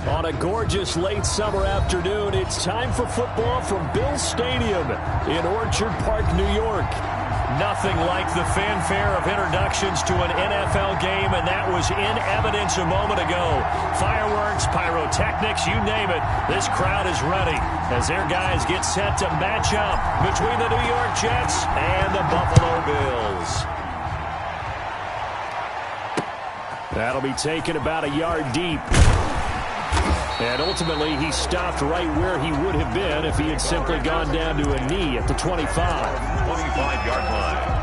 On a gorgeous late summer afternoon, it's time for football from Bill Stadium in Orchard Park, New York. Nothing like the fanfare of introductions to an NFL game, and that was in evidence a moment ago. Fireworks, pyrotechnics, you name it. This crowd is ready as their guys get set to match up between the New York Jets and the Buffalo Bills. That'll be taken about a yard deep. And ultimately, he stopped right where he would have been if he had simply gone down to a knee at the 25. 25-yard line.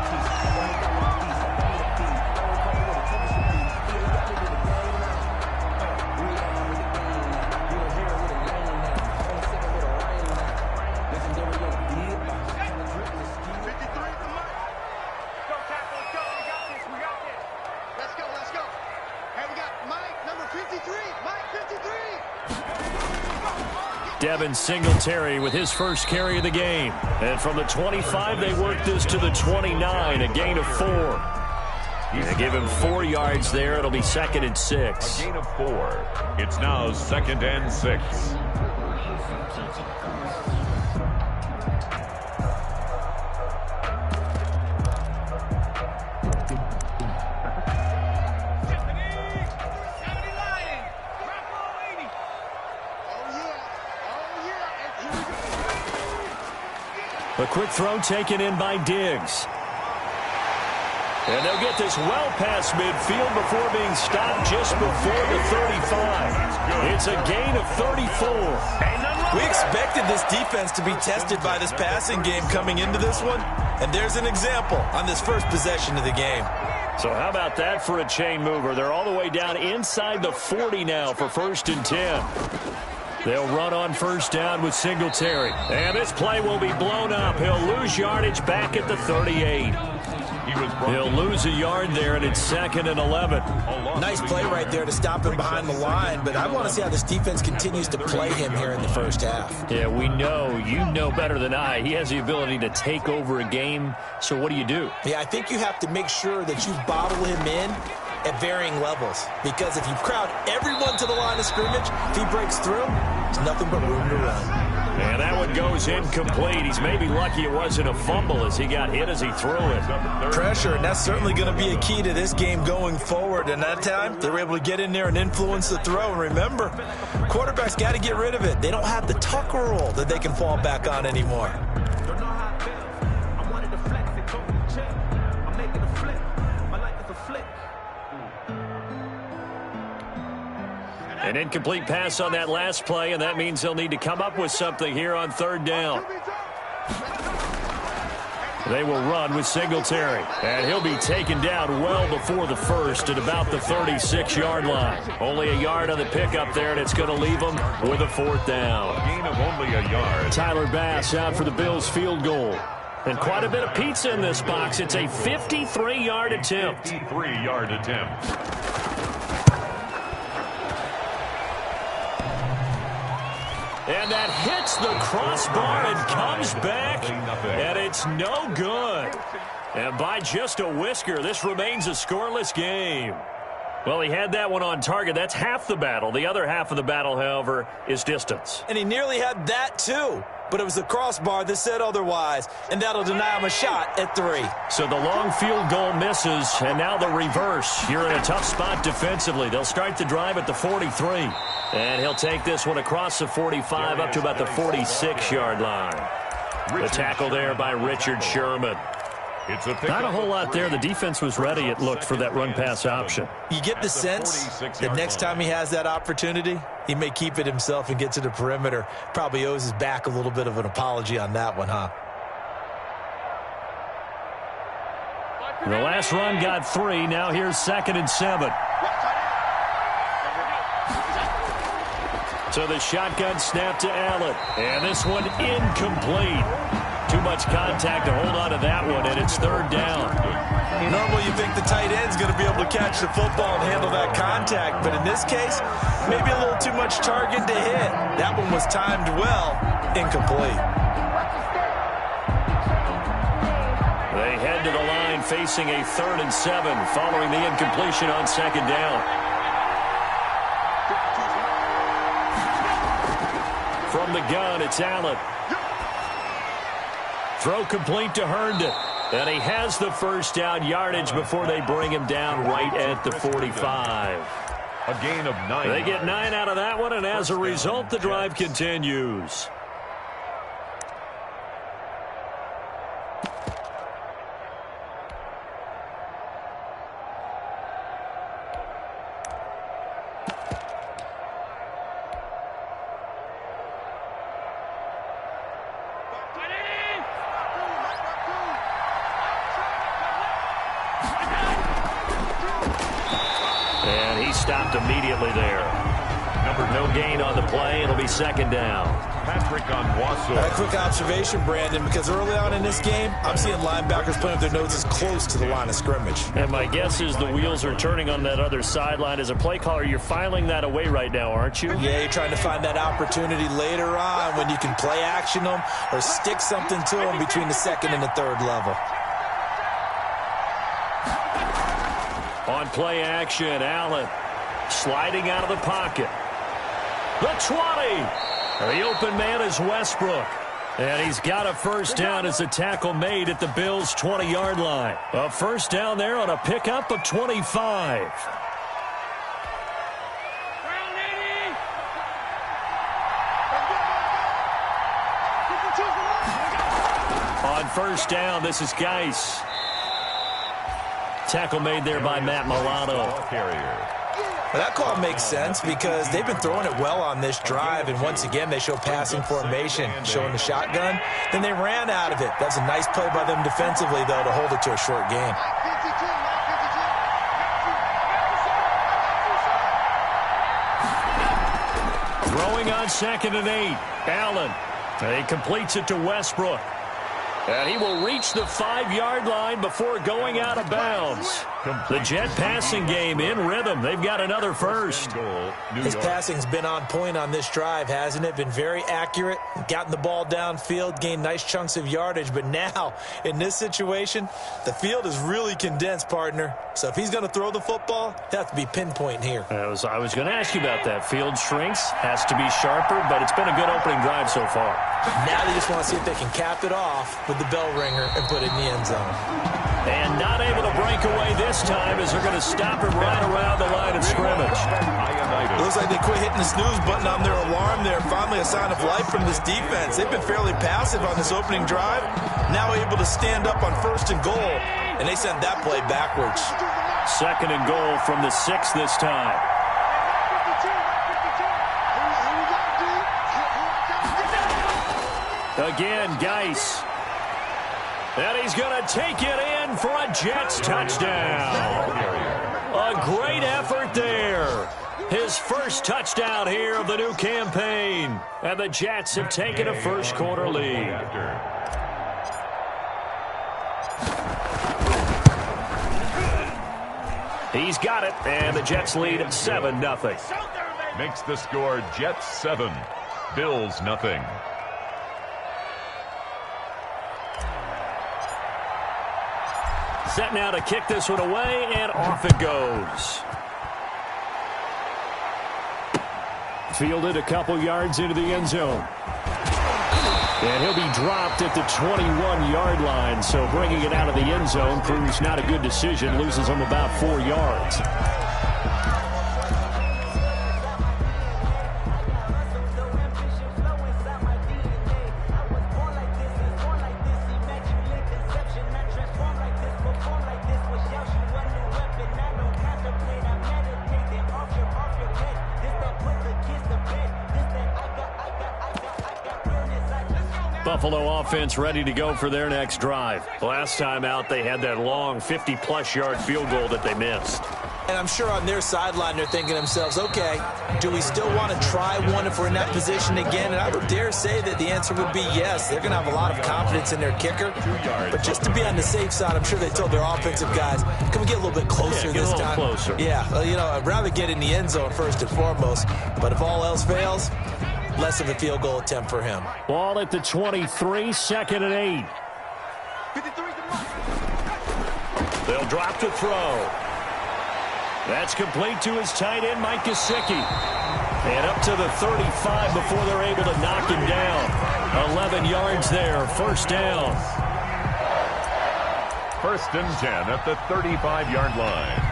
Devin Singletary with his first carry of the game. And from the 25, they work this to the 29, a gain of 4. They give him 4 yards there. It'll be 2nd and 6. A gain of 4. It's now 2nd and 6. A quick throw taken in by Diggs. And they'll get this well past midfield before being stopped just before the 35. It's a gain of 34. We expected this defense to be tested by this passing game coming into this one. And there's an example on this first possession of the game. So how about that for a chain mover? They're all the way down inside the 40 now for 1st and 10. They'll run on first down with Singletary. And this play will be blown up. He'll lose yardage back at the 38. He'll lose a yard there, and it's 2nd and 11. Nice play right there to stop him behind the line, but I want to see how this defense continues to play him here in the first half. Yeah, we know. You know better than I. He has the ability to take over a game, so what do you do? Yeah, I think you have to make sure that you bottle him in at varying levels, because if you crowd everyone to the line of scrimmage, if he breaks through, there's nothing but room to run. And that one goes incomplete. He's maybe lucky it wasn't a fumble as he got hit as he threw it. Pressure, and that's certainly going to be a key to this game going forward. And that time, they were able to get in there and influence the throw. And remember, quarterbacks got to get rid of it. They don't have the Tucker rule that they can fall back on anymore. An incomplete pass on that last play, and that means they'll need to come up with something here on 3rd down. They will run with Singletary, and he'll be taken down well before the 1st at about the 36-yard line. Only a yard on the pickup there, and it's going to leave them with a 4th down. A gain of only a yard. Tyler Bass out for the Bills field goal. And quite a bit of pizza in this box. It's a 53-yard attempt. 53-yard attempt. And that hits the crossbar and comes back, and it's no good. And by just a whisker, this remains a scoreless game. Well, he had that one on target. That's half the battle. The other half of the battle, however, is distance. And he nearly had that, too. But it was the crossbar that said otherwise, and that'll deny him a shot at 3. So the long field goal misses, and now the reverse. You're in a tough spot defensively. They'll start the drive at the 43. And he'll take this one across the 45 up to about the 46-yard line. The tackle there by Richard Sherman. Not a whole lot there. The defense was ready, it looked, for that run-pass option. You get the sense that next time he has that opportunity, he may keep it himself and get to the perimeter. Probably owes his back a little bit of an apology on that one, huh? The last run got 3. Now here's 2nd and 7. So the shotgun snap to Allen. And this one incomplete. Too much contact to hold on to that one, and it's 3rd down. Normally you think the tight end's going to be able to catch the football and handle that contact, but in this case, maybe a little too much target to hit. That one was timed well, incomplete. They head to the line facing a 3rd and 7 following the incompletion on 2nd down. From the gun, it's Allen. Throw complete to Herndon. And he has the first down yardage before they bring him down right at the 45. A gain of 9. They get 9 out of that one, and as a result, the drive continues. Stopped immediately there. No gain on the play. It'll be second down. Patrick on Wassel. A quick observation, Brandon, because early on in this game, I'm seeing linebackers playing with their noses close to the line of scrimmage. And my guess is the wheels are turning on that other sideline. As a play caller, you're filing that away right now, aren't you? Yeah, you're trying to find that opportunity later on when you can play action them or stick something to them between the second and the third level. On play action, Allen sliding out of the pocket. The 20. The open man is Westbrook. And he's got a first down as a tackle made at the Bills' 20-yard line. A first down there on a pickup of 25. On first down, this is Geis. Tackle made there by Matt Milano. Well, that call makes sense because they've been throwing it well on this drive, and once again they show passing formation, showing the shotgun. Then they ran out of it. That's a nice play by them defensively, though, to hold it to a short game. Throwing on 2nd and 8. Allen. He completes it to Westbrook. And he will reach the 5-yard line before going out of bounds. The Jet passing game in rhythm. They've got another first. His passing's been on point on this drive, hasn't it? Been very accurate. Gotten the ball downfield, gained nice chunks of yardage. But now, in this situation, the field is really condensed, partner. So if he's going to throw the football, he'll have to be pinpoint here. I was going to ask you about that. Field shrinks, has to be sharper, but it's been a good opening drive so far. Now they just want to see if they can cap it off with the bell ringer and put it in the end zone. And not able to break away this time as they're going to stop him right around the line of scrimmage. It looks like they quit hitting the snooze button on their alarm there. Finally a sign of life from this defense. They've been fairly passive on this opening drive. Now able to stand up on 1st and goal. And they sent that play backwards. 2nd and goal from the 6 this time. Again, Geis. And he's going to take it in for a Jets touchdown. A great effort there. His first touchdown here of the new campaign. And the Jets have taken a first-quarter lead. He's got it, and the Jets lead 7-0. Makes the score Jets 7, Bills nothing. Set now to kick this one away, and off it goes. Fielded a couple yards into the end zone. And he'll be dropped at the 21-yard line, so bringing it out of the end zone proves not a good decision, loses him about 4 yards. Buffalo offense ready to go for their next drive. Last time out, they had that long 50-plus yard field goal that they missed. And I'm sure on their sideline they're thinking to themselves, okay, do we still want to try one if we're in that position again? And I would dare say that the answer would be yes. They're going to have a lot of confidence in their kicker. But just to be on the safe side, I'm sure they told their offensive guys, can we get a little bit closer this time? Closer. Yeah, well, you know, I'd rather get in the end zone first and foremost. But if all else fails, less of a field goal attempt for him. Ball at the 23, 2nd and 8. They'll drop to throw. That's complete to his tight end, Mike Gesicki. And up to the 35 before they're able to knock him down. 11 yards there, first down. First and 10 at the 35-yard line.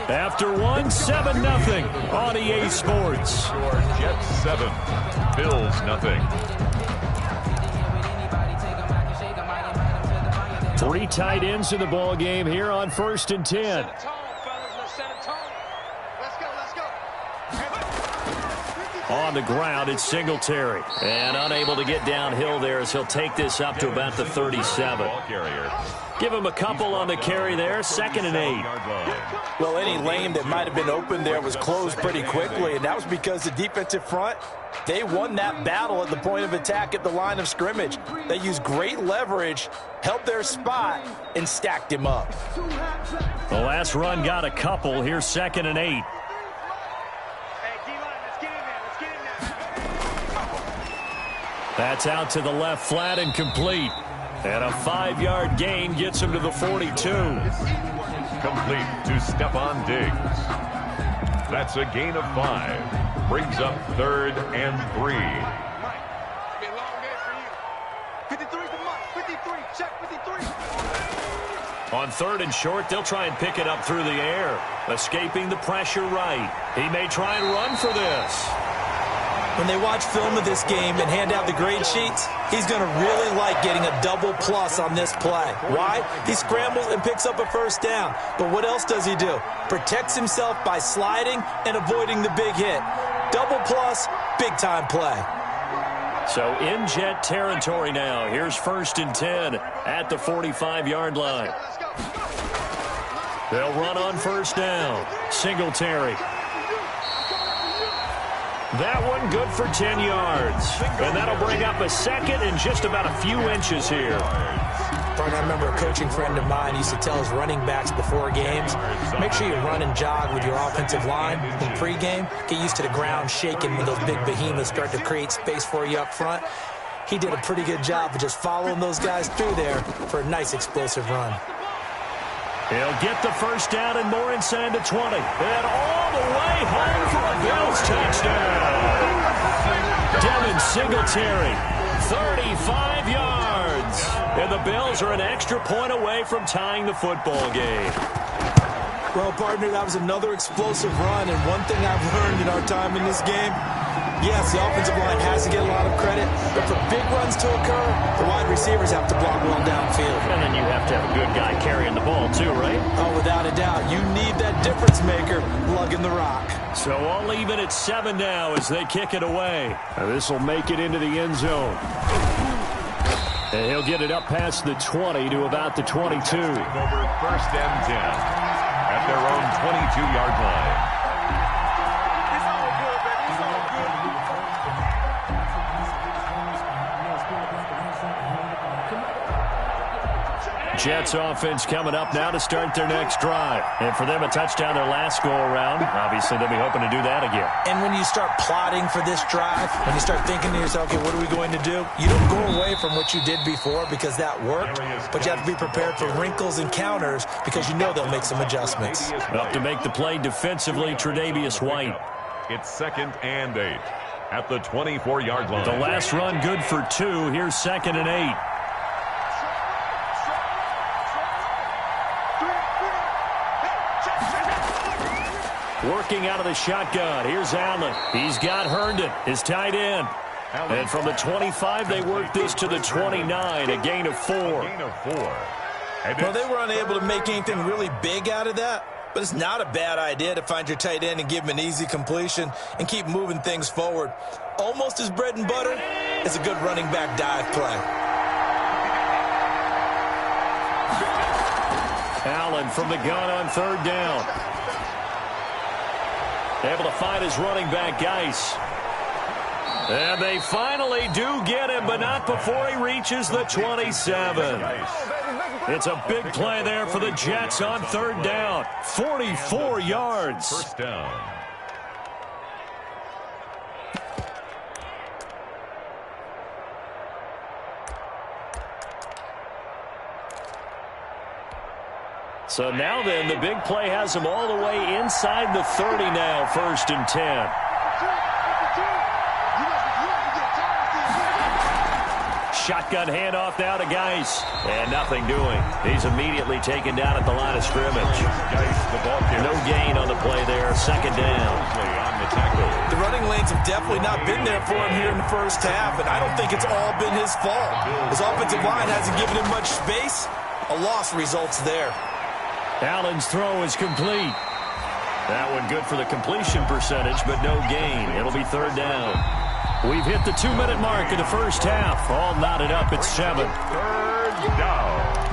After one, 7-0 on EA Sports. Jets 7, Bills 0. 3 tight ends in the ball game here on first and 10. On the ground, it's Singletary. And unable to get downhill there as he'll take this up to about the 37. Give him a couple on the carry there, 2nd and 8. Well, any lane that might have been open there was closed pretty quickly, and that was because the defensive front, they won that battle at the point of attack at the line of scrimmage. They used great leverage, held their spot, and stacked him up. The last run got a couple. Here's 2nd and 8. That's out to the left flat and complete. And a 5-yard gain gets him to the 42. Complete to Stephon Diggs. That's a gain of 5. Brings up 3rd and 3. On 3rd and short, they'll try and pick it up through the air. Escaping the pressure right. He may try and run for this. When they watch film of this game and hand out the grade sheets, he's going to really like getting a double plus on this play. Why? He scrambles and picks up a first down. But what else does he do? Protects himself by sliding and avoiding the big hit. Double plus, big-time play. So in Jet territory now. Here's 1st and 10 at the 45-yard line. They'll run on first down. Singletary. That one good for 10 yards. And that'll bring up a 2nd and just about a few inches here. Brian, I remember a coaching friend of mine used to tell his running backs before games, make sure you run and jog with your offensive line in pregame. Get used to the ground shaking when those big behemoths start to create space for you up front. He did a pretty good job of just following those guys through there for a nice explosive run. He'll get the first down and more inside the 20. And all the way home for a Bills touchdown. Devin Singletary, 35 yards. And the Bills are an extra point away from tying the football game. Well, partner, that was another explosive run. And one thing I've learned in our time in this game, yes, the offensive line has to get a lot of credit, but for big runs to occur, the wide receivers have to block well downfield. And then you have to have a good guy carrying the ball too, right? Oh, without a doubt. You need that difference maker lugging the rock. So all even at 7 now as they kick it away. This will make it into the end zone. And he'll get it up past the 20 to about the 22. Over 1st and 10 at their own 22-yard line. Jets offense coming up now to start their next drive. And for them, a touchdown their last go-around. Obviously, they'll be hoping to do that again. And when you start plotting for this drive, when you start thinking to yourself, okay, what are we going to do? You don't go away from what you did before because that worked, but you have to be prepared for wrinkles and counters because you know they'll make some adjustments. Up to make the play defensively, Tre'Davious White. It's 2nd and 8 at the 24-yard line. The last run good for 2. Here's 2nd and 8. Working out of the shotgun. Here's Allen. He's got Herndon, his tight end. And from the 25, they work this to the 29, a gain of 4. Well, they were unable to make anything really big out of that, but it's not a bad idea to find your tight end and give him an easy completion and keep moving things forward. Almost as bread and butter as a good running back dive play. Allen from the gun on 3rd down. Able to find his running back, Geis. And they finally do get him, but not before he reaches the 27. It's a big play there for the Jets on 3rd down. 44 yards. First down. So now then, the big play has him all the way inside the 30 now, 1st and 10. Shotgun handoff now to Geis. And nothing doing. He's immediately taken down at the line of scrimmage. No gain on the play there. 2nd down. The running lanes have definitely not been there for him here in the first half, and I don't think it's all been his fault. His offensive line hasn't given him much space. A loss results there. Allen's throw is complete. That one good for the completion percentage, but no gain. It'll be 3rd down. We've hit the 2-minute mark in the first half. All knotted up at 7. 3rd down.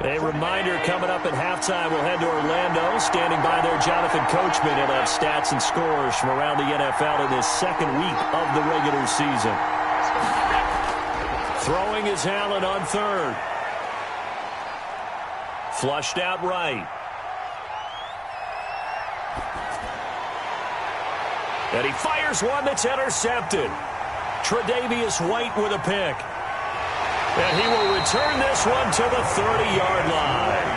A reminder coming up at halftime, we'll head to Orlando. Standing by there, Jonathan Coachman. He'll have stats and scores from around the NFL in this 2nd week of the regular season. Throwing is Allen on 3rd. Flushed out right. And he fires one that's intercepted. Tre'Davious White with a pick. And he will return this one to the 30-yard line.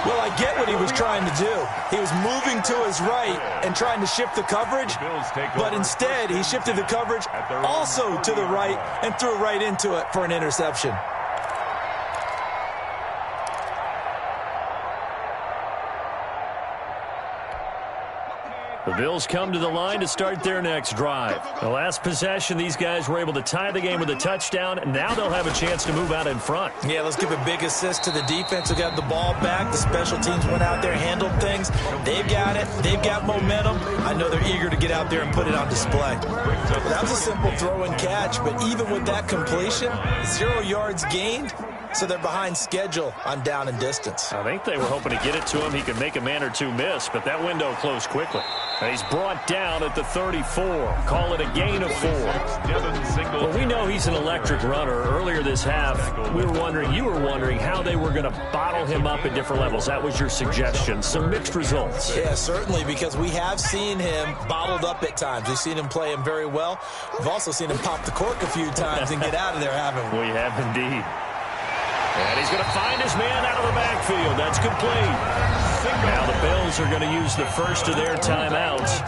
Well, I get what he was trying to do. He was moving to his right and trying to shift the coverage, but instead he shifted the coverage also to the right and threw right into it for an interception. The Bills come to the line to start their next drive. The last possession, these guys were able to tie the game with a touchdown, and now they'll have a chance to move out in front. Yeah, let's give a big assist to the defense who got the ball back. The special teams went out there, handled things. They've got it. They've got momentum. I know they're eager to get out there and put it on display. That was a simple throw and catch, but even with that completion, 0 yards gained. So they're behind schedule on down and distance. I think they were hoping to get it to him. He could make a man or two miss, but that window closed quickly. And he's brought down at the 34. Call it a gain of 4. Well, we know he's an electric runner. Earlier this half, you were wondering how they were going to bottle him up at different levels. That was your suggestion. Some mixed results. Yeah, certainly, because we have seen him bottled up at times. We've seen him play him very well. We've also seen him pop the cork a few times and get out of there, haven't we? We have indeed. And he's going to find his man out of the backfield. That's complete. Now the Bills are going to use the first of their timeouts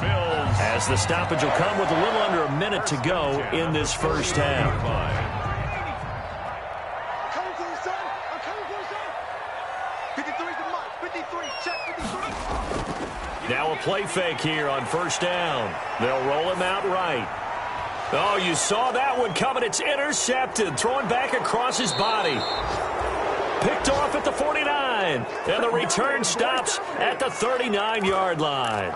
as the stoppage will come with a little under a minute to go in this first half. Now a play fake here on 1st down. They'll roll him out right. Oh, you saw that one coming. It's intercepted. Throwing back across his body. Picked off at the 49. And the return stops at the 39-yard line.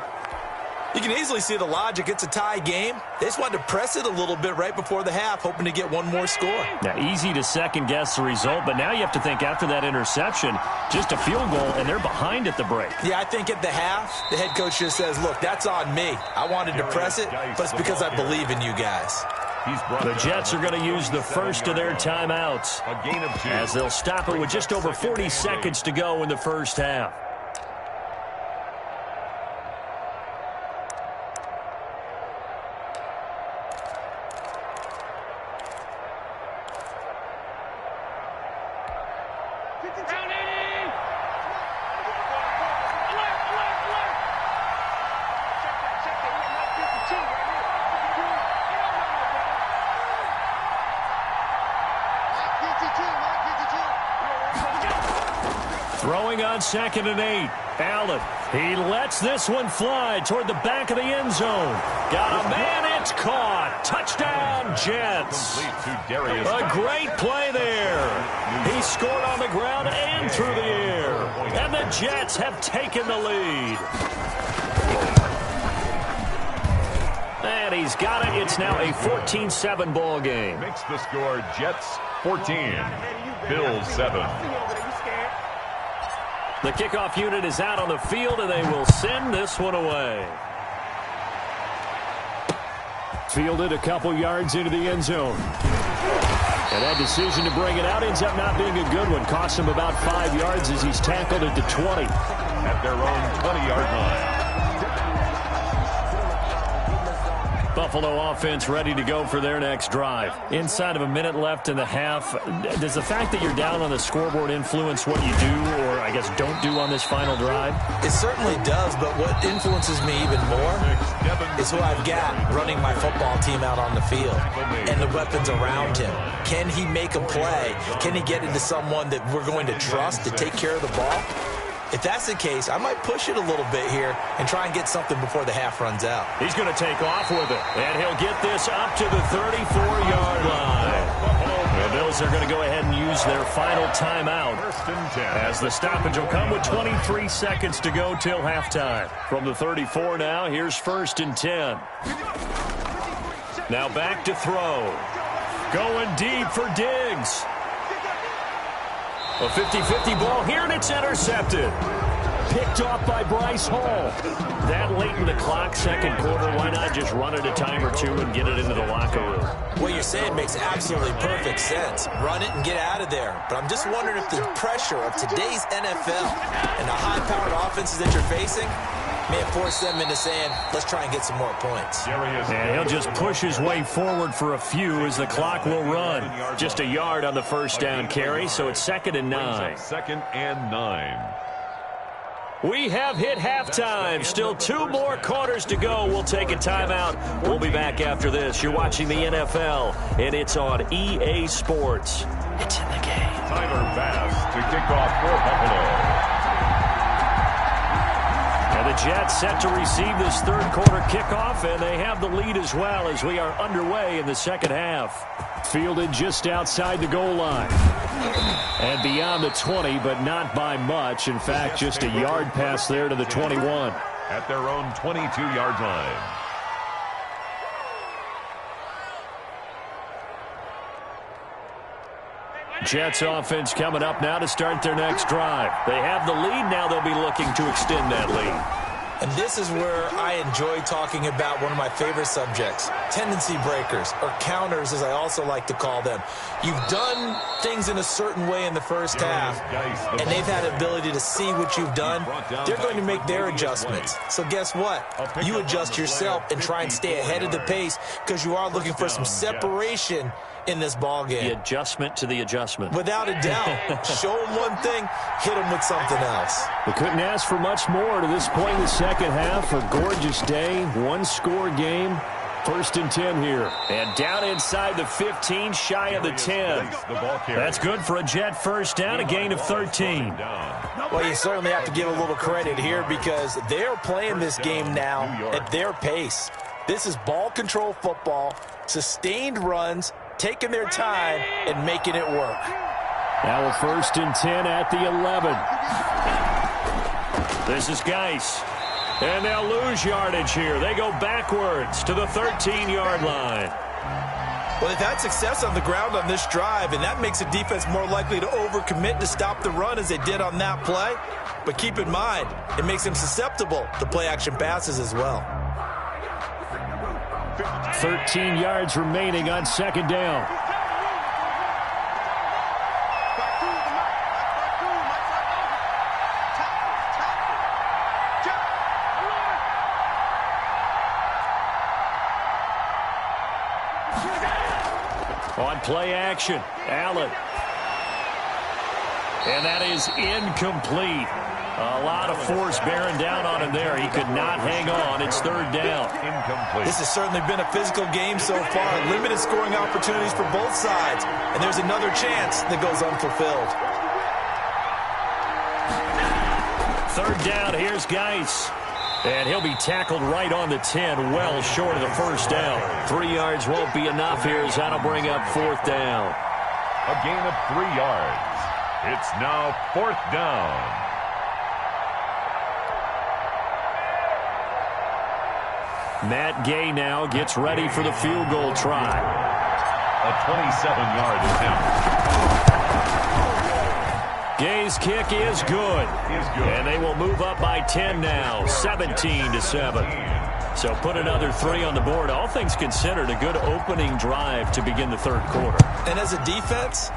You can easily see the logic. It's a tie game. They just wanted to press it a little bit right before the half, hoping to get one more score. Now, easy to second-guess the result, but now you have to think after that interception, just a field goal, and they're behind at the break. Yeah, I think at the half, the head coach just says, look, that's on me. I wanted to press it, but it's because I believe in you guys. The Jets are going to use the first of their timeouts as they'll stop it with just over 40 seconds to go in the first half. Throwing on 2nd and 8. Allen, he lets this one fly toward the back of the end zone. Got a man, it's caught. Touchdown, Jets. A great play there. He scored on the ground and through the air. And the Jets have taken the lead. And he's got it. It's now a 14-7 ball game. Makes the score Jets 14, Bills 7. The kickoff unit is out on the field, and they will send this one away. Fielded a couple yards into the end zone. And that decision to bring it out ends up not being a good one. Costs him about 5 yards as he's tackled at the 20. At their own 20-yard line. Buffalo offense ready to go for their next drive. Inside of a minute left in the half, does the fact that you're down on the scoreboard influence what you do, or I guess don't do on this final drive? It certainly does, but what influences me even more is who I've got running my football team out on the field and the weapons around him. Can he make a play? Can he get into someone that we're going to trust to take care of the ball? If that's the case, I might push it a little bit here and try and get something before the half runs out. He's going to take off with it, and he'll get this up to the 34-yard line. The Bills are going to go ahead and use their final timeout as the stoppage will come with 23 seconds to go till halftime. From the 34 now, here's 1st and 10. Now back to throw. Going deep for Diggs. A 50-50 ball here, and it's intercepted. Picked off by Bryce Hall. That late in the clock, second quarter, why not just run it a time or two and get it into the locker room? What you're saying makes absolutely perfect sense. Run it and get out of there. But I'm just wondering if the pressure of today's NFL and the high-powered offenses that you're facing may have forced them into saying, let's try and get some more points. And he'll just push his way forward for a few as the clock will run. Just a yard on the first down carry, so it's 2nd and 9. 2nd and 9. We have hit halftime. Still 2 more quarters to go. We'll take a timeout. We'll be back after this. You're watching the NFL, and it's on EA Sports. It's in the game. Tyler Bass to kick off for Buffalo. And the Jets set to receive this third quarter kickoff, and they have the lead as well as we are underway in the second half. Fielded just outside the goal line. And beyond the 20, but not by much. In fact, just a yard pass there to the 21. At their own 22-yard line. Jets offense coming up now to start their next drive. They have the lead. Now they'll be looking to extend that lead. And this is where I enjoy talking about one of my favorite subjects, tendency breakers, or counters as I also like to call them. You've done things in a certain way in the first half, and they've had the ability to see what you've done. They're going to make their adjustments. So guess what? You adjust yourself and try and stay ahead of the pace because you are looking for some separation in this ball game. The adjustment to the adjustment. Without a doubt. Show them one thing, hit them with something else. We couldn't ask for much more to this point in the second half. A gorgeous day, one-score game. 1st and 10 here. And down inside the 15, shy of the 10. That's good for a Jet first down, a gain of 13. Well, you certainly have to give a little credit here because they're playing this game now at their pace. This is ball control football, sustained runs, taking their time and making it work. Now a 1st and 10 at the 11. This is Geis. And they'll lose yardage here. They go backwards to the 13-yard line. Well, they've had success on the ground on this drive, and that makes a defense more likely to overcommit to stop the run as they did on that play. But keep in mind, it makes them susceptible to play-action passes as well. 13 yards remaining on 2nd down. On play action, Allen. And that is incomplete. A lot of force bearing down on him there. He could not hang on. It's 3rd down. Incomplete. This has certainly been a physical game so far. Limited scoring opportunities for both sides. And there's another chance that goes unfulfilled. 3rd down, here's Geis. And he'll be tackled right on the 10, well short of the first down. 3 yards won't be enough here as that'll bring up 4th down. A gain of 3 yards. It's now 4th down. Matt Gay now gets ready for the field goal try. A 27-yard attempt. Gay's kick is good. And they will move up by 10 now, 17-7. So put another 3 on the board. All things considered, a good opening drive to begin the third quarter. And as a defense,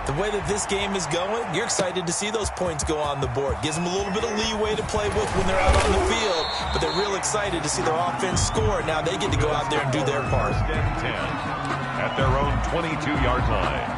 the way that this game is going, you're excited to see those points go on the board. Gives them a little bit of leeway to play with when they're out on the field, but they're real excited to see their offense score. Now they get to go out there and do their part. 10 at their own 22-yard line.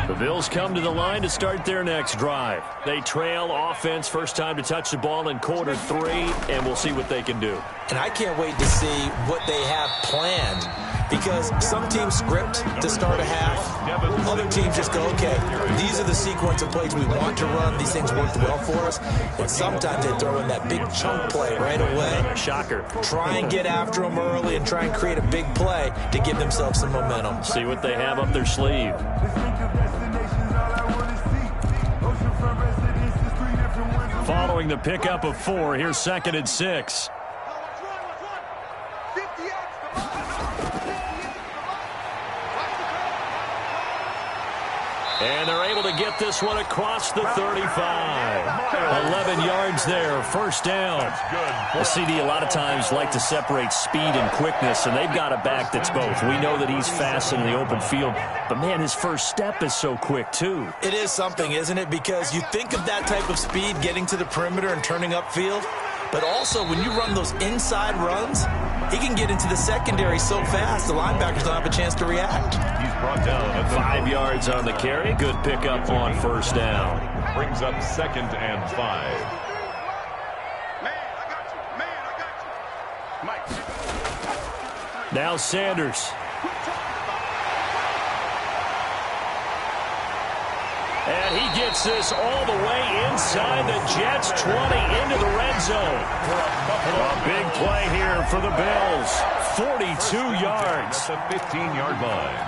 The Bills come to the line to start their next drive. They trail offense, first time to touch the ball in quarter 3, and we'll see what they can do. And I can't wait to see what they have planned, because some teams script to start a half. Other teams just go, okay, these are the sequence of plays we want to run. These things worked well for us. And sometimes they throw in that big chunk play right away. Shocker. Try and get after them early and try and create a big play to give themselves some momentum. See what they have up their sleeve. Following the pickup of 4, here's 2nd and 6. And they're able to get this one across the 35. 11 yards there, first down. Well, CD, a lot of times like to separate speed and quickness, and they've got a back that's both. We know that he's fast in the open field, but, man, his first step is so quick, too. It is something, isn't it? Because you think of that type of speed getting to the perimeter and turning upfield, but also when you run those inside runs, he can get into the secondary so fast the linebackers don't have a chance to react. He's brought down at 5 yards on the carry. Good pickup on first down. Brings up 2nd and 5. Now Sanders. And he gets this all the way inside the Jets' 20 into the red zone. A big play here for the Bills. 42 yards. At the 15-yard line.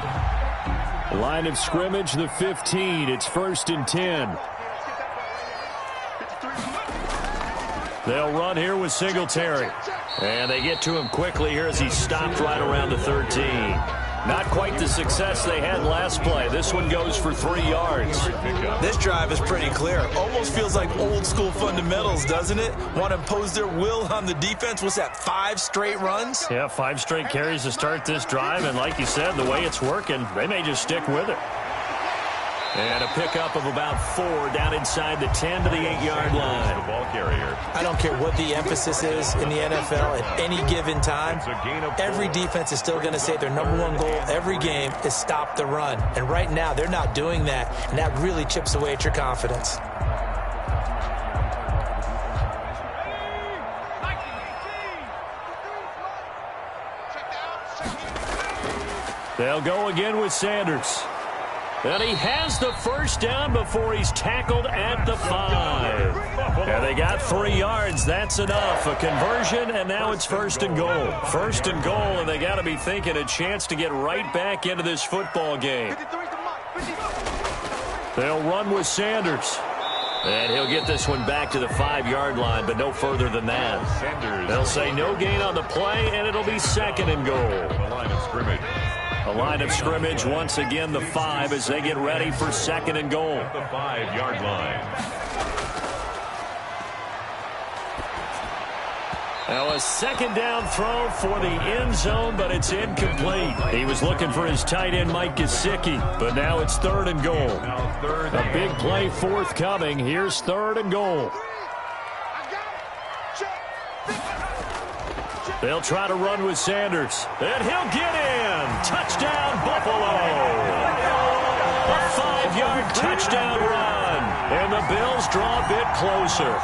Line of scrimmage, the 15. It's 1st and 10. They'll run here with Singletary. And they get to him quickly here as he stopped right around the 13. Not quite the success they had last play. This one goes for 3 yards. This drive is pretty clear. Almost feels like old school fundamentals, doesn't it? Want to impose their will on the defense. What's that, 5 straight runs? Yeah, 5 straight carries to start this drive. And like you said, the way it's working, they may just stick with it. And a pickup of about 4 down inside the 10 to the 8-yard line. The ball carrier. I don't care what the emphasis is in the NFL at any given time. Every defense is still going to say their #1 goal every game is stop the run. And right now, they're not doing that, and that really chips away at your confidence. They'll go again with Sanders. And he has the first down before he's tackled at the 5. And they got 3 yards. That's enough. A conversion, and now it's 1st and goal. 1st and goal, and they got to be thinking a chance to get right back into this football game. They'll run with Sanders. And he'll get this one back to the 5-yard line, but no further than that. They'll say no gain on the play, and it'll be 2nd and goal. The line of scrimmage. A line of scrimmage, once again, the 5 as they get ready for 2nd and goal. The 5-yard line. Now a 2nd down throw for the end zone, but it's incomplete. He was looking for his tight end, Mike Gesicki, but now it's 3rd and goal. A big play forthcoming. Here's 3rd and goal. They'll try to run with Sanders. And he'll get in. Touchdown, Buffalo. A 5-yard touchdown run. And the Bills draw a bit closer.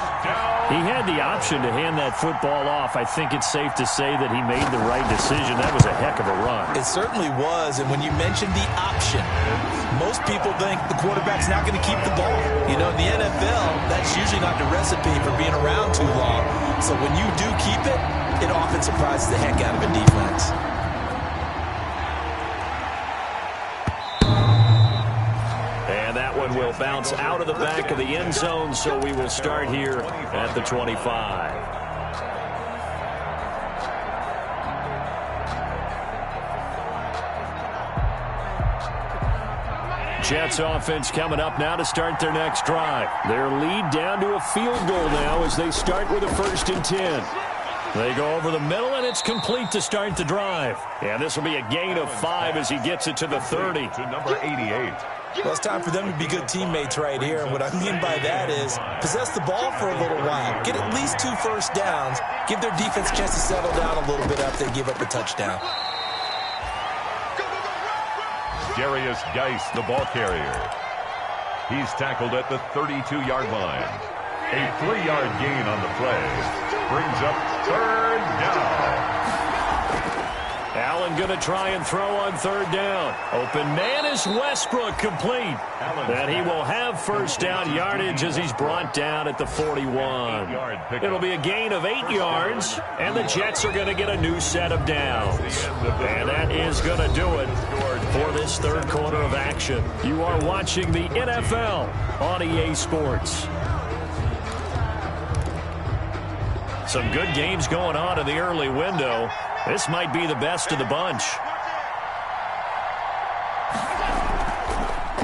He had the option to hand that football off. I think it's safe to say that he made the right decision. That was a heck of a run. It certainly was. And when you mentioned the option, most people think the quarterback's not going to keep the ball. You know, in the NFL, that's usually not the recipe for being around too long. So when you do keep it, it often surprises the heck out of a defense. And that one will bounce out of the back of the end zone, so we will start here at the 25. Jets offense coming up now to start their next drive. Their lead down to a field goal now as they start with a 1st and 10. They go over the middle, and it's complete to start the drive. Yeah, this will be a gain of 5 as he gets it to the 30. To number 88. Well, it's time for them to be good teammates right here. And what I mean by that is possess the ball for a little while. Get at least 2 first downs. Give their defense a chance to settle down a little bit after they give up a touchdown. Darius Geis, the ball carrier. He's tackled at the 32-yard line. A 3-yard gain on the play. Brings up 3rd down. Allen going to try and throw on 3rd down. Open man is Westbrook, complete. And he will have 1st down yardage as he's brought down at the 41. It'll be a gain of 8 yards, and the Jets are going to get a new set of downs. And that is going to do it for this 3rd quarter of action. You are watching the NFL on EA Sports. Some good games going on in the early window. This might be the best of the bunch.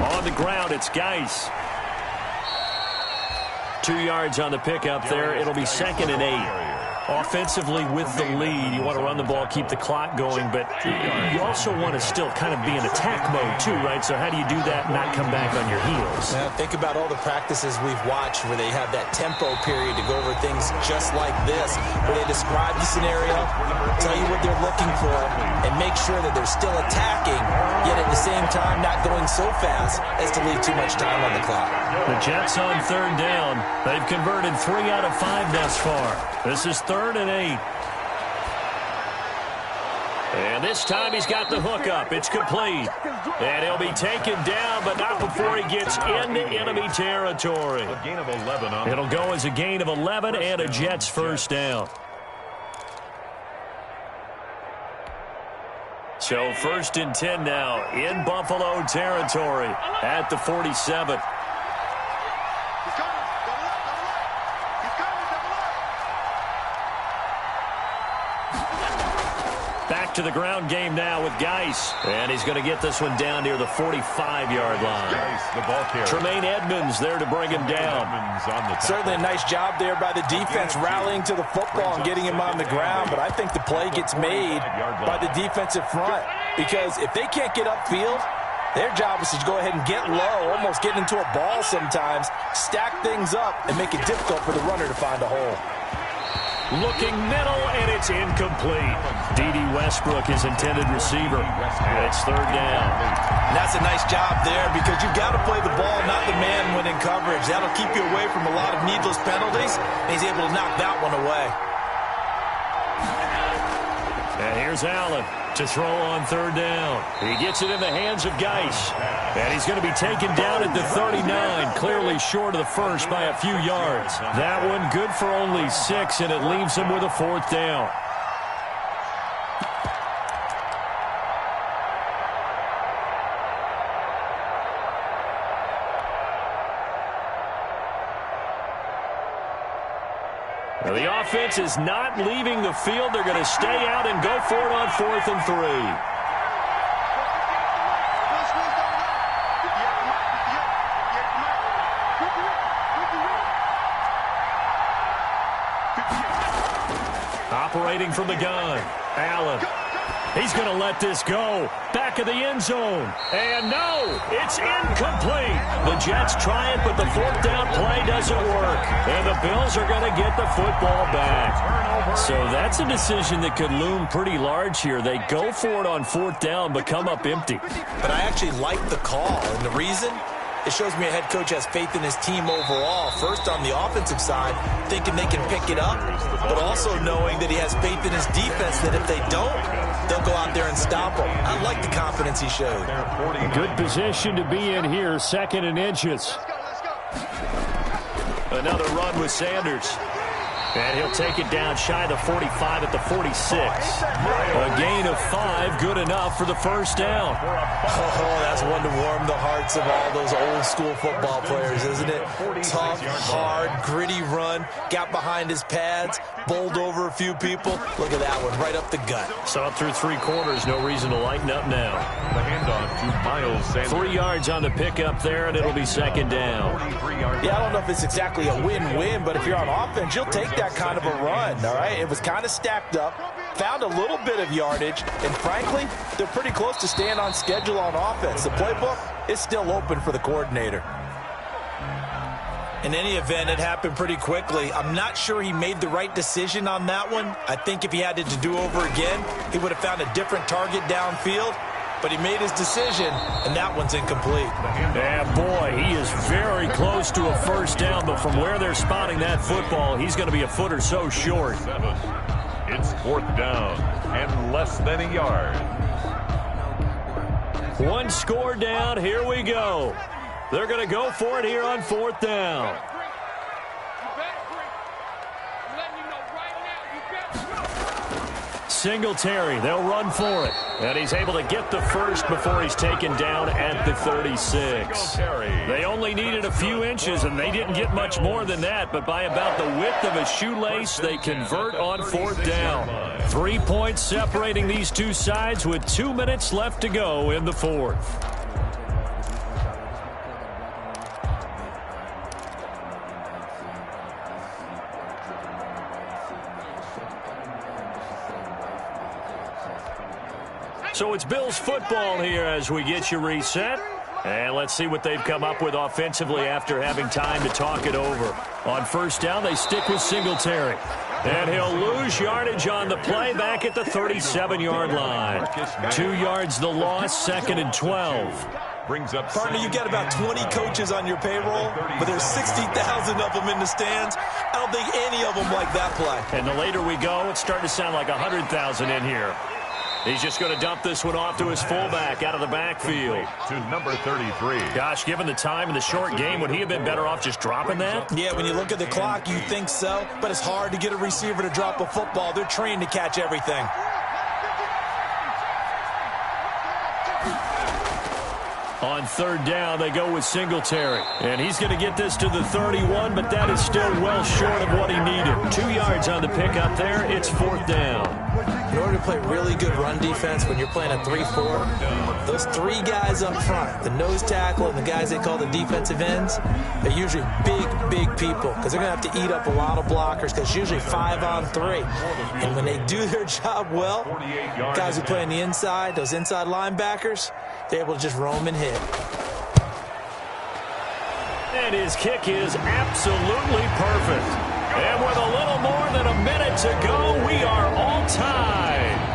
On the ground, it's Geis. 2 yards on the pickup there. It'll be 2nd and 8. Offensively with the lead, you want to run the ball, keep the clock going, but you also want to still kind of be in attack mode too, right? So how do you do that and not come back on your heels? Now, think about all the practices we've watched where they have that tempo period to go over things just like this, where they describe the scenario, tell you what they're looking for, and make sure that they're still attacking, yet at the same time not going so fast as to leave too much time on the clock. The Jets on 3rd down. They've converted 3 out of 5 thus far. This is 3rd and 8. And this time he's got the hook up. It's complete. And he'll be taken down, but not before he gets into enemy territory. A gain of 11. It'll go as a gain of 11 and a Jets 1st down. So 1st and 10 now in Buffalo territory at the 47. Back to the ground game now with Geis. And he's going to get this one down near the 45-yard line. Geis, the ball carrier. Tremaine Edmonds there to bring him down. Certainly a nice job there by the defense rallying to the football and getting him on the ground. But I think the play gets made by the defensive front. Because if they can't get upfield, their job is to go ahead and get low, almost get into a ball sometimes, stack things up, and make it difficult for the runner to find a hole. Looking middle, and it's incomplete. D.D. Westbrook, his intended receiver. And it's 3rd down. And that's a nice job there because you've got to play the ball, not the man when in coverage. That'll keep you away from a lot of needless penalties, and he's able to knock that one away. And here's Allen to throw on 3rd down. He gets it in the hands of Geis. And he's going to be taken down at the 39, clearly short of the 1st by a few yards. That one good for only 6, and it leaves him with a 4th down. Now, the offense is not leaving the field. They're going to stay out and go for it on 4th and 3. Operating from the gun, Allen. He's going to let this go. Back of the end zone. And no, it's incomplete. The Jets try it, but the 4th down play doesn't work. And the Bills are going to get the football back. So that's a decision that could loom pretty large here. They go for it on 4th down, but come up empty. But I actually like the call. And the reason? It shows me a head coach has faith in his team overall. First, on the offensive side, thinking they can pick it up, but also knowing that he has faith in his defense that if they don't, they'll go out there and stop them. I like the confidence he showed. Good position to be in here, 2nd and inches. Another run with Sanders. And he'll take it down shy of the 45 at the 46. A gain of 5, good enough for the first down. Oh, that's one to warm the hearts of all those old school football players, isn't it? Tough, hard, gritty run, got behind his pads, bowled over a few people. Look at that one, right up the gut. Saw it through 3 quarters, no reason to lighten up now. The handoff to Miles Sanders. 3 yards on the pickup there, and it'll be second down. Yeah, I don't know if it's exactly a win-win, but if you're on offense, you'll take that kind of a run, all right? It was kind of stacked up, found a little bit of yardage, and frankly, they're pretty close to staying on schedule on offense. The playbook is still open for the coordinator. In any event, it happened pretty quickly. I'm not sure he made the right decision on that one. I think if he had it to do over again, he would have found a different target downfield. But he made his decision, and that one's incomplete. Yeah, boy, he is very close to a first down, but from where they're spotting that football, he's going to be a foot or so short. It's 4th down and less than a yard. 1 score down, here we go. They're going to go for it here on 4th down. Singletary, they'll run for it. And he's able to get the first before he's taken down at the 36. They only needed a few inches, and they didn't get much more than that. But by about the width of a shoelace, they convert on 4th down. 3 points separating these two sides with 2 minutes left to go in the 4th. So it's Bills football here as we get you reset. And let's see what they've come up with offensively after having time to talk it over. On 1st down, they stick with Singletary. And he'll lose yardage on the play back at the 37-yard line. 2 yards the loss, 2nd and 12. Brings up Partner, you got about 20 coaches on your payroll, but there's 60,000 of them in the stands. I don't think any of them like that play. And the later we go, it's starting to sound like 100,000 in here. He's just going to dump this one off to his fullback out of the backfield. To number 33. Gosh, given the time and the short game, would he have been better off just dropping that? Yeah, when you look at the clock, you think so, but it's hard to get a receiver to drop a football. They're trained to catch everything. On 3rd down, they go with Singletary. And he's going to get this to the 31, but that is still well short of what he needed. 2 yards on the pickup there. It's 4th down. In order to play really good run defense when you're playing a 3-4, those 3 guys up front, the nose tackle and the guys they call the defensive ends, they're usually big people because they're going to have to eat up a lot of blockers because it's usually 5 on 3. And when they do their job well, guys who play on the inside, those inside linebackers, they're able to just roam and hit. And his kick is absolutely perfect. And with a little more than a minute to go, we are all tied.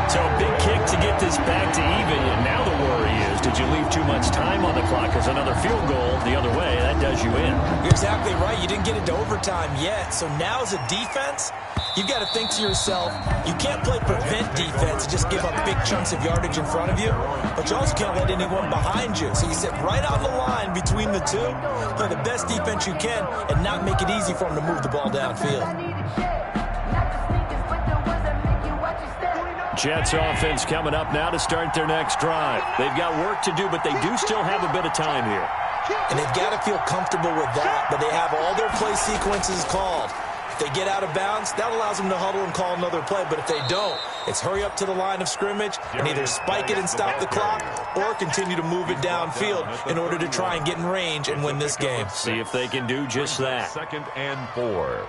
So a big kick to get this back to even. And now the worry is, did you leave too much time on the clock? Because another field goal the other way, that does you in. You're exactly right. You didn't get into overtime yet. So now as a defense, you've got to think to yourself, you can't play prevent defense and just give up big chunks of yardage in front of you, but you also can't let anyone behind you. So you sit right on the line between the two, play the best defense you can, and not make it easy for them to move the ball downfield. Jets offense coming up now to start their next drive. They've got work to do, but they do still have a bit of time here. And they've got to feel comfortable with that, but they have all their play sequences called. If they get out of bounds, that allows them to huddle and call another play. But if they don't, it's hurry up to the line of scrimmage and either spike it and stop the clock or continue to move it downfield in order to try and get in range and win this game. See if they can do just that. 2nd and 4.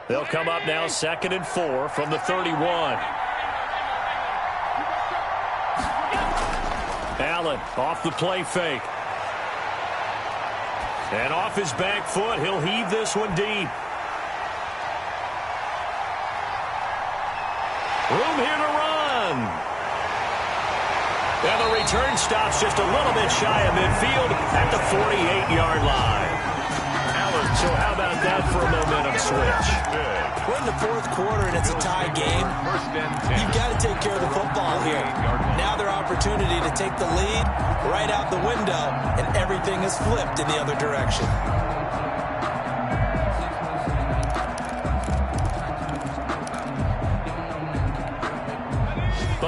They'll come up now 2nd and 4 from the 31. Allen off the play fake. And off his back foot, he'll heave this one deep. Room here to run. And the return stops just a little bit shy of midfield at the 48-yard line. So how about that for a momentum switch? We're in the 4th quarter and it's a tie game. You've got to take care of the football here. Now their opportunity to take the lead right out the window, and everything is flipped in the other direction.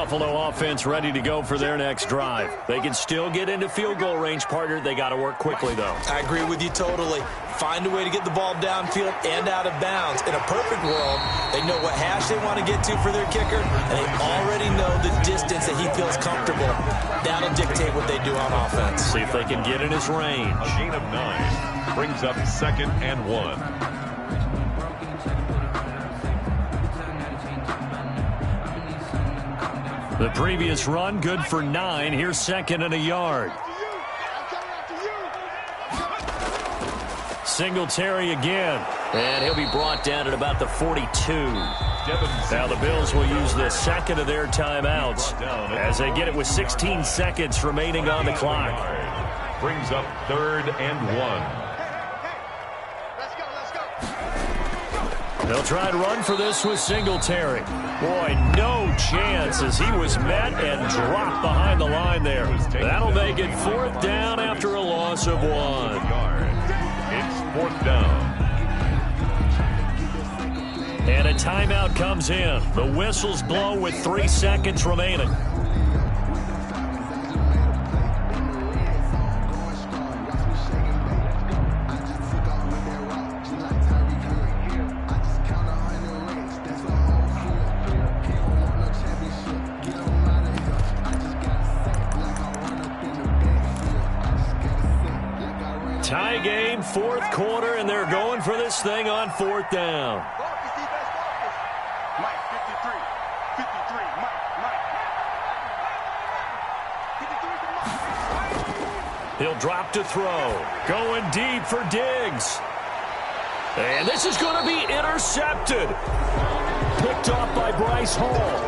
Buffalo offense ready to go for their next drive. They can still get into field goal range, partner. They got to work quickly, though. I agree with you totally. Find a way to get the ball downfield and out of bounds. In a perfect world, they know what hash they want to get to for their kicker, and they already know the distance that he feels comfortable. That'll dictate what they do on offense. See if they can get in his range. A gain of 9 brings up 2nd and 1. The previous run, good for 9. Here's 2nd and a yard. Singletary again. And he'll be brought down at about the 42. Now the Bills will use the second of their timeouts as they get it with 16 seconds remaining on the clock. Brings up 3rd and 1. They'll try and run for this with Singletary. Boy, no chance as he was met and dropped behind the line there. That'll make it 4th down after a loss of 1. It's 4th down. And a timeout comes in. The whistles blow with 3 seconds remaining. Tie game, 4th quarter, and they're going for this thing on 4th down. He'll drop to throw. Going deep for Diggs. And this is going to be intercepted. Picked off by Bryce Hall.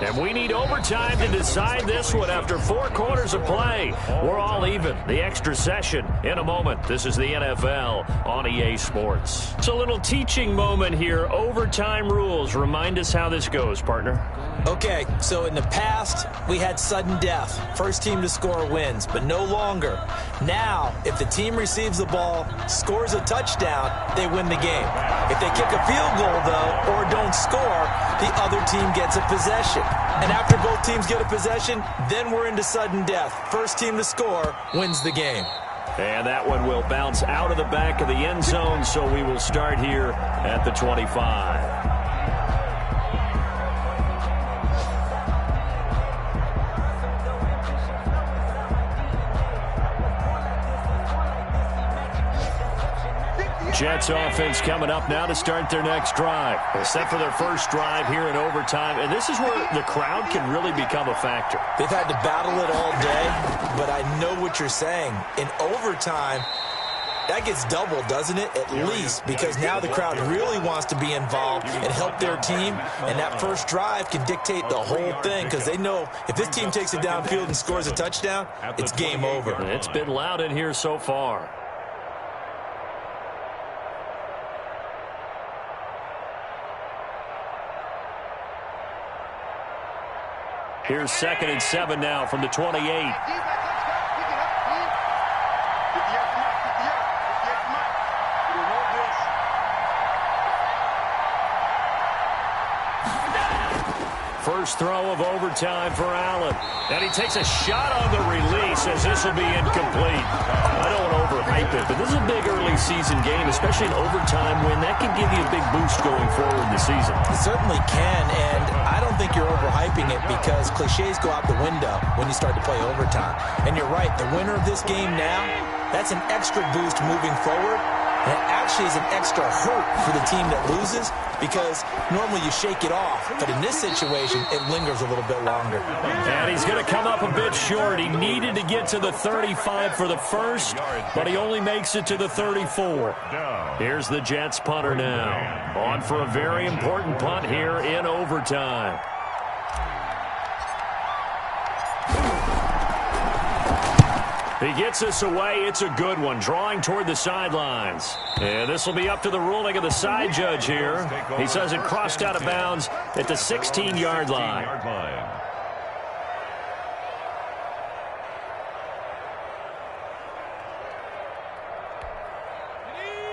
And we need overtime to decide this one after 4 quarters of play. We're all even. The extra session in a moment. This is the NFL on EA Sports. It's a little teaching moment here. Overtime rules. Remind us how this goes, partner. Okay, so in the past, we had sudden death. First team to score wins, but no longer. Now, if the team receives the ball, scores a touchdown, they win the game. If they kick a field goal, though, or don't score, the other team gets a possession. And after both teams get a possession, then we're into sudden death. First team to score wins the game. And that one will bounce out of the back of the end zone, so we will start here at the 25. Jets offense coming up now to start their next drive. They're set for their first drive here in overtime, and this is where the crowd can really become a factor. They've had to battle it all day, but I know what you're saying. In overtime, that gets doubled, doesn't it? At least, because now the crowd really wants to be involved and help their team, and that first drive can dictate the whole thing because they know if this team takes it downfield and scores a touchdown, it's game over. It's been loud in here so far. Here's 2nd and 7 now from the 28. First throw of overtime for Allen. And he takes a shot on the release as this will be incomplete. I don't want to overhype it, but this is a big early season game, especially an overtime win. That can give you a big boost going forward in the season. It certainly can, and I don't think you're overhyping it because cliches go out the window when you start to play overtime. And you're right, the winner of this game now, that's an extra boost moving forward. And it actually is an extra hurt for the team that loses because normally you shake it off. But in this situation, it lingers a little bit longer. And he's going to come up a bit short. He needed to get to the 35 for the first, but he only makes it to the 34. Here's the Jets punter now. On for a very important punt here in overtime. He gets us away. It's a good one, drawing toward the sidelines. And this will be up to the ruling of the side judge here. He says it crossed out of bounds at the 16-yard line.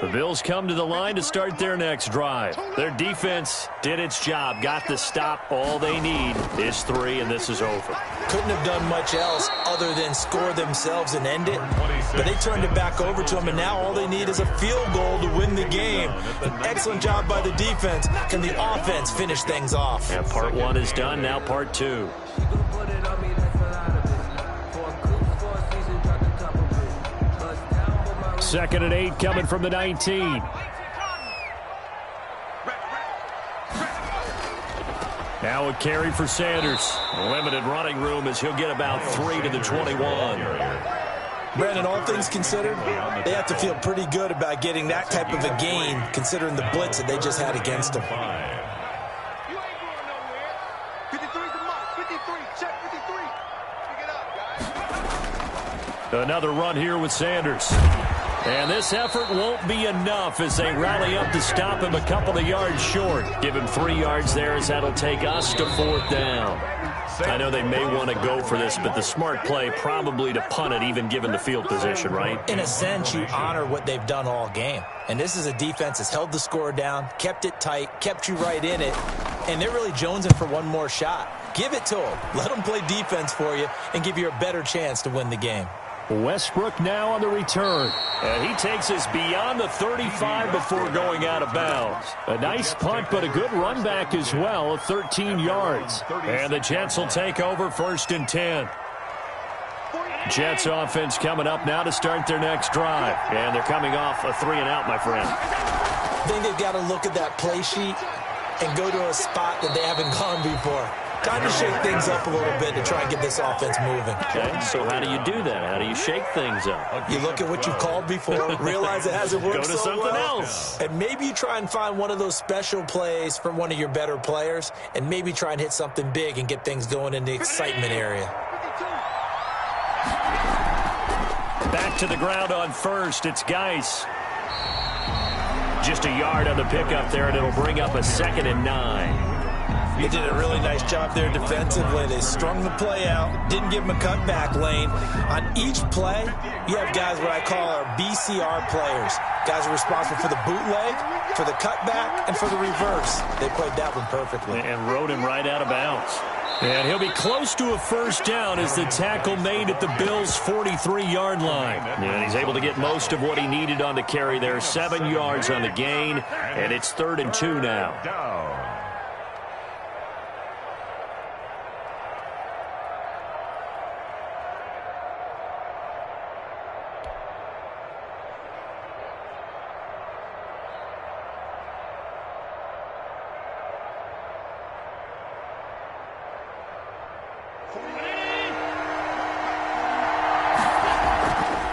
The Bills come to the line to start their next drive. Their defense did its job, got the stop. All they need is 3, and this is over. Couldn't have done much else other than score themselves and end it. But they turned it back over to them, and now all they need is a field goal to win the game. An excellent job by the defense. Can the offense finish things off? And part 1 is done, now part 2. Second and 8 coming from the 19. Now a carry for Sanders. Limited running room as he'll get about 3 to the 21. Brandon, all things considered, they have to feel pretty good about getting that type of a gain considering the blitz that they just had against them. Another run here with Sanders. And this effort won't be enough as they rally up to stop him a couple of yards short. Give him 3 yards there as that'll take us to 4th down. I know they may want to go for this, but the smart play probably to punt it even given the field position, right? In a sense, you honor what they've done all game. And this is a defense that's held the score down, kept it tight, kept you right in it, and they're really jonesing for one more shot. Give it to them. Let them play defense for you and give you a better chance to win the game. Westbrook now on the return. And he takes us beyond the 35 before going out of bounds. A nice punt, but a good run back as well, 13 yards. And the Jets will take over 1st and 10. Jets offense coming up now to start their next drive. And they're coming off a 3-and-out, my friend. I think they've got to look at that play sheet and go to a spot that they haven't gone before. Time to shake things up a little bit to try and get this offense moving. Okay, so how do you do that? How do you shake things up? You look at what you've called before, realize it hasn't worked Go to so something well, else. and maybe you try and find one of those special plays from one of your better players, and maybe try and hit something big and get things going in the excitement area. Back to the ground on 1st. It's Geis. Just a yard on the pickup there, and it'll bring up a 2nd and 9. They did a really nice job there defensively. They strung the play out, didn't give them a cutback lane. On each play, you have guys what I call our BCR players. Guys are responsible for the bootleg, for the cutback, and for the reverse. They played that one perfectly. And rode him right out of bounds. And he'll be close to a 1st down as the tackle made at the Bills' 43-yard line. And he's able to get most of what he needed on the carry there. 7 yards on the gain, and it's 3rd and 2 now.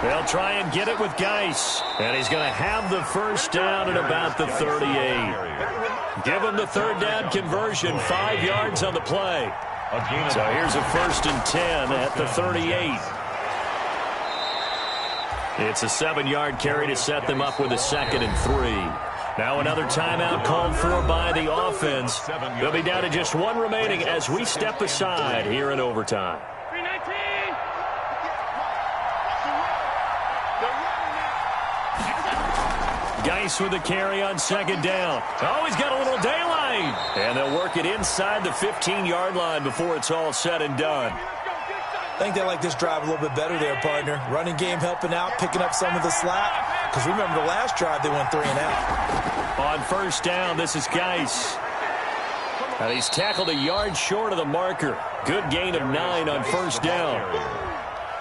They'll try and get it with Geis. And he's going to have the 1st down at about the 38. Give him the 3rd down conversion. 5 yards on the play. So here's a 1st and 10 at the 38. It's a 7-yard carry to set them up with a 2nd and 3. Now another timeout called for by the offense. They'll be down to just 1 remaining as we step aside here in overtime. Geis with a carry on 2nd down. Oh, he's got a little daylight. And they'll work it inside the 15-yard line before it's all said and done. I think they like this drive a little bit better there, partner. Running game helping out, picking up some of the slack. Because remember the last drive, they went 3-and-out. On 1st down, this is Geis. And he's tackled a yard short of the marker. Good gain of 9 on 1st down.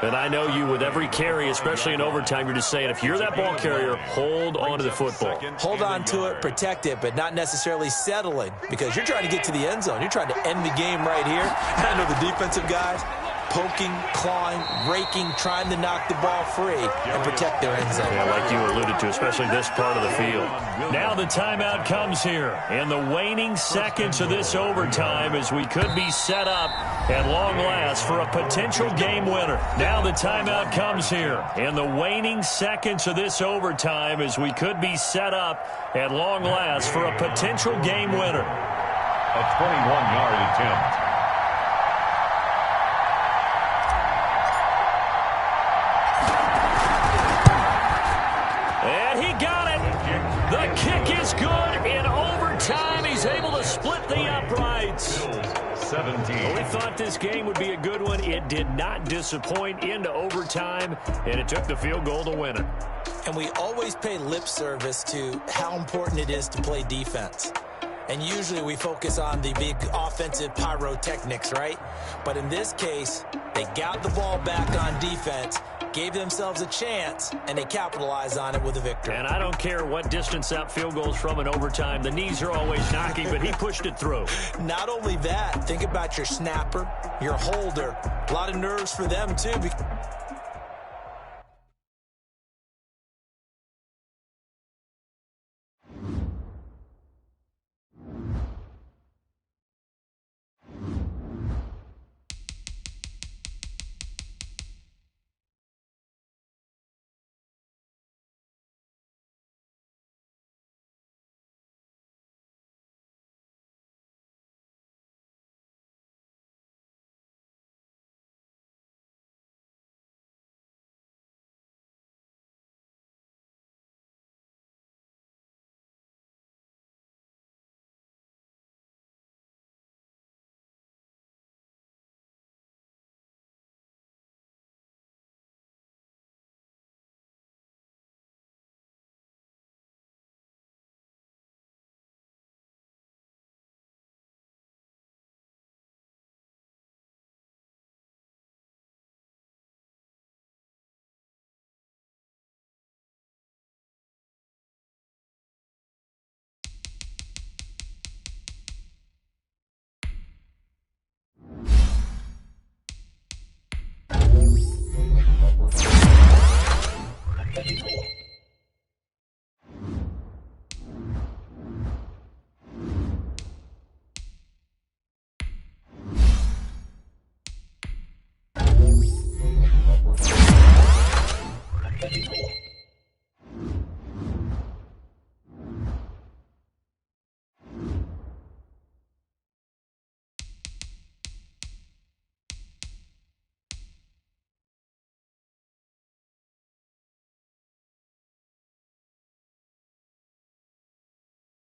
And I know you, with every carry, especially in overtime, you're just saying, if you're that ball carrier, hold on to the football. Hold on to it, protect it, but not necessarily settle it, because you're trying to get to the end zone. You're trying to end the game right here. I know the defensive guys poking, clawing, raking, trying to knock the ball free and protect their end zone. Yeah, like you alluded to, especially this part of the field. Now the timeout comes here in the waning seconds of this overtime as we could be set up at long last for a potential game winner. Now the timeout comes here in the waning seconds of this overtime as we could be set up at long last for a potential game winner. A 21-yard attempt. And he got it. points. 17. Well, we thought this game would be a good one. It did not disappoint into overtime, and it took the field goal to win it. And we always pay lip service to how important it is to play defense. And usually we focus on the big offensive pyrotechnics, right? But in this case, they got the ball back on defense, gave themselves a chance, and they capitalized on it with a victory. And I don't care what distance that field goes from in overtime. The knees are always knocking, but he pushed it through. Not only that, think about your snapper, your holder. A lot of nerves for them, too.